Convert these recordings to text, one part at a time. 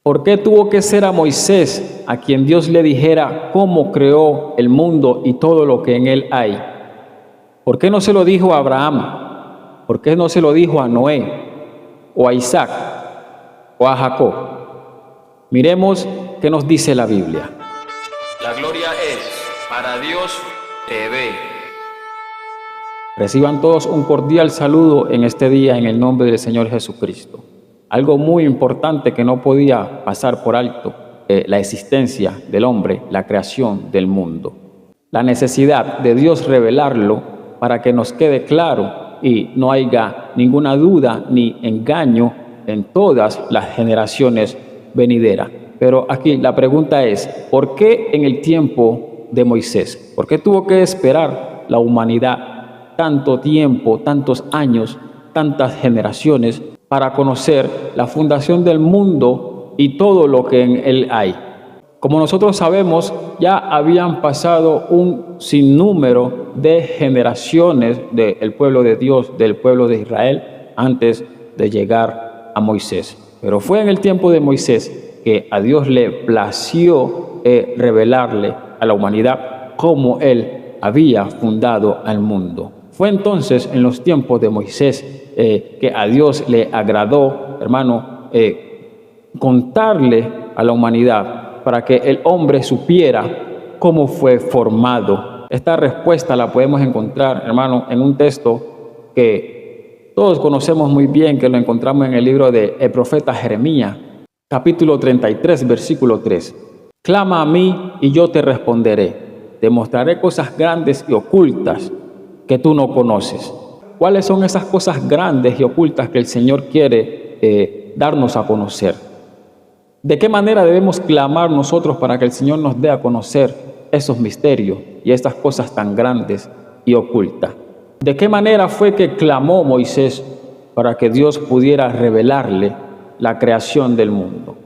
¿Por qué tuvo que ser a Moisés a quien Dios le dijera cómo creó el mundo y todo lo que en él hay? ¿Por qué no se lo dijo a Abraham? ¿Por qué no se lo dijo a Noé, o a Isaac, o a Jacob? Miremos qué nos dice la Biblia. La gloria es para Dios TV. Reciban todos un cordial saludo en este día en el nombre del Señor Jesucristo. Algo muy importante que no podía pasar por alto, la existencia del hombre, la creación del mundo. La necesidad de Dios revelarlo para que nos quede claro y no haya ninguna duda ni engaño en todas las generaciones venideras. Pero aquí la pregunta es, ¿por qué en el tiempo de Moisés? ¿Por qué tuvo que esperar la humanidad tanto tiempo, tantos años, tantas generaciones para conocer la fundación del mundo y todo lo que en él hay? Como nosotros sabemos, ya habían pasado un sinnúmero de generaciones del pueblo de Dios, del pueblo de Israel, antes de llegar a Moisés. Pero fue en el tiempo de Moisés que a Dios le plació revelarle a la humanidad cómo él había fundado al mundo. Fue entonces en los tiempos de Moisés que a Dios le agradó, hermano, contarle a la humanidad para que el hombre supiera cómo fue formado. Esta respuesta la podemos encontrar, hermano, en un texto que todos conocemos muy bien, que lo encontramos en el libro del profeta Jeremías, capítulo 33, versículo 3. Clama a mí y yo te responderé. Te mostraré cosas grandes y ocultas que tú no conoces. ¿Cuáles son esas cosas grandes y ocultas que el Señor quiere darnos a conocer? ¿De qué manera debemos clamar nosotros para que el Señor nos dé a conocer esos misterios y estas cosas tan grandes y ocultas? ¿De qué manera fue que clamó Moisés para que Dios pudiera revelarle la creación del mundo?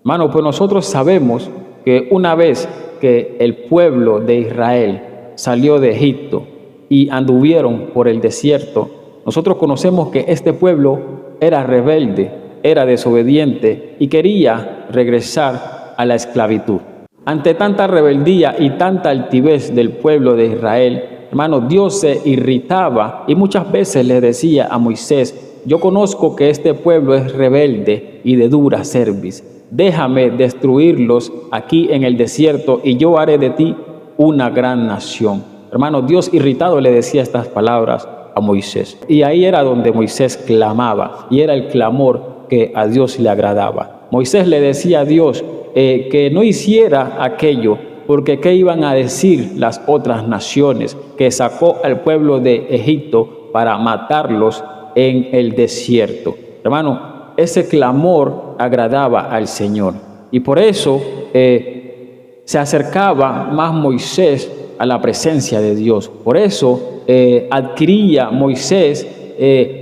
Hermano, pues nosotros sabemos que una vez que el pueblo de Israel salió de Egipto y anduvieron por el desierto, nosotros conocemos que este pueblo era rebelde, era desobediente y quería regresar a la esclavitud. Ante tanta rebeldía y tanta altivez del pueblo de Israel, hermano, Dios se irritaba y muchas veces le decía a Moisés: yo conozco que este pueblo es rebelde y de dura cerviz. Déjame destruirlos aquí en el desierto y yo haré de ti una gran nación. Hermano, Dios irritado le decía estas palabras a Moisés. Y ahí era donde Moisés clamaba, y era el clamor que a Dios le agradaba. Moisés le decía a Dios que no hiciera aquello, porque ¿qué iban a decir las otras naciones? Que sacó al pueblo de Egipto para matarlos en el desierto. Hermano, ese clamor agradaba al Señor. Y por eso se acercaba más Moisés a la presencia de Dios. Por eso adquiría Moisés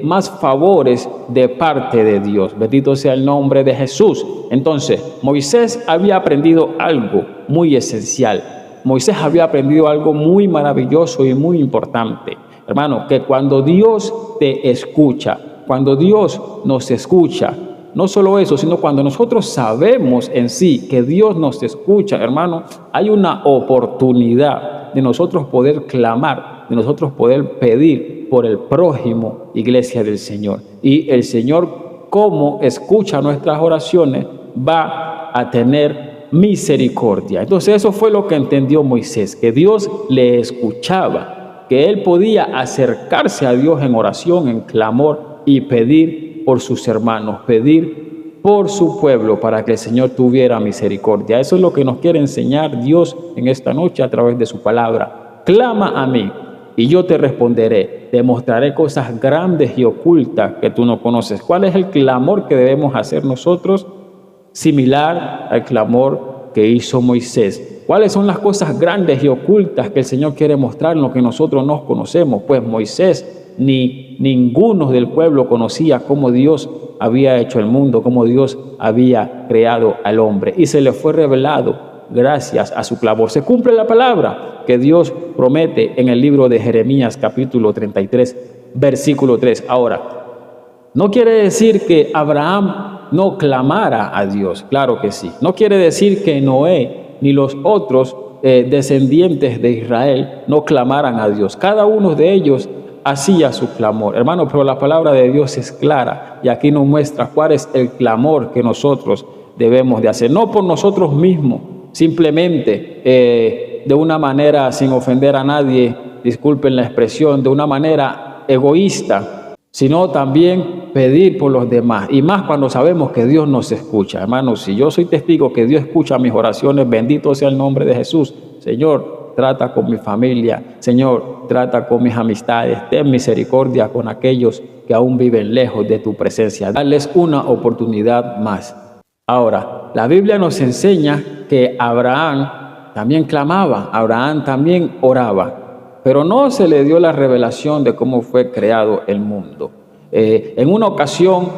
más favores de parte de Dios. Bendito sea el nombre de Jesús. Entonces, Moisés había aprendido algo muy esencial. Moisés había aprendido algo muy maravilloso y muy importante. Hermano, que cuando Dios te escucha, cuando Dios nos escucha, no solo eso, sino cuando nosotros sabemos en sí que Dios nos escucha, hermano, hay una oportunidad de nosotros poder clamar, de nosotros poder pedir por el prójimo, iglesia del Señor. Y el Señor, como escucha nuestras oraciones, va a tener misericordia. Entonces eso fue lo que entendió Moisés, que Dios le escuchaba, que él podía acercarse a Dios en oración, en clamor y pedir por sus hermanos, pedir por su pueblo para que el Señor tuviera misericordia. Eso es lo que nos quiere enseñar Dios en esta noche a través de su palabra. Clama a mí y yo te responderé, te mostraré cosas grandes y ocultas que tú no conoces. ¿Cuál es el clamor que debemos hacer nosotros? Similar al clamor que hizo Moisés. ¿Cuáles son las cosas grandes y ocultas que el Señor quiere mostrarnos que nosotros no conocemos? Pues Moisés ni ninguno del pueblo conocía cómo Dios había hecho el mundo, cómo Dios había creado al hombre. Y se le fue revelado gracias a su clamor. Se cumple la palabra que Dios promete en el libro de Jeremías, capítulo 33, versículo 3. Ahora, no quiere decir que Abraham no clamara a Dios, claro que sí. No quiere decir que Noé ni los otros descendientes de Israel no clamaran a Dios. Cada uno de ellos hacía su clamor. Hermano, pero la palabra de Dios es clara y aquí nos muestra cuál es el clamor que nosotros debemos de hacer. No por nosotros mismos, simplemente de una manera sin ofender a nadie, disculpen la expresión, de una manera egoísta, sino también pedir por los demás. Y más cuando sabemos que Dios nos escucha. Hermanos, si yo soy testigo que Dios escucha mis oraciones, bendito sea el nombre de Jesús. Señor, trata con mi familia. Señor, trata con mis amistades. Ten misericordia con aquellos que aún viven lejos de tu presencia. Darles una oportunidad más. Ahora, la Biblia nos enseña que Abraham también clamaba, Abraham también oraba. Pero no se le dio la revelación de cómo fue creado el mundo. En una ocasión,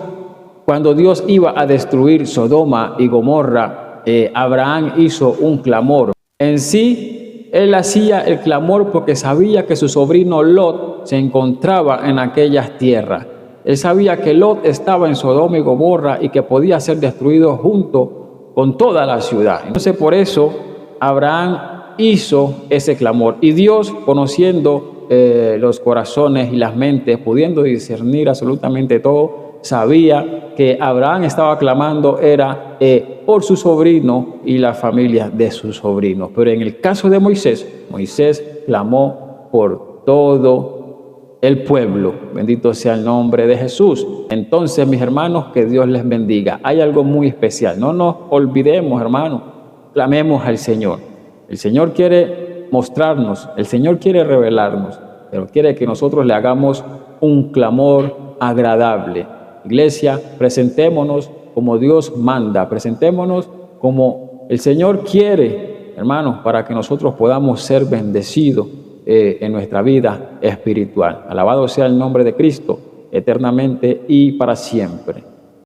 cuando Dios iba a destruir Sodoma y Gomorra, Abraham hizo un clamor. En sí, él hacía el clamor porque sabía que su sobrino Lot se encontraba en aquellas tierras. Él sabía que Lot estaba en Sodoma y Gomorra y que podía ser destruido junto con toda la ciudad. Entonces, por eso, Abraham hizo ese clamor. Y Dios, conociendo los corazones y las mentes, pudiendo discernir absolutamente todo, sabía que Abraham estaba clamando era por su sobrino y la familia de su sobrino. Pero en el caso de Moisés, Moisés clamó por todo el pueblo. Bendito sea el nombre de Jesús. Entonces, mis hermanos, que Dios les bendiga. Hay algo muy especial. No nos olvidemos, hermanos. Clamemos al Señor. El Señor quiere mostrarnos, el Señor quiere revelarnos, pero quiere que nosotros le hagamos un clamor agradable. Iglesia, presentémonos como Dios manda, presentémonos como el Señor quiere, hermanos, para que nosotros podamos ser bendecidos en nuestra vida espiritual. Alabado sea el nombre de Cristo, eternamente y para siempre.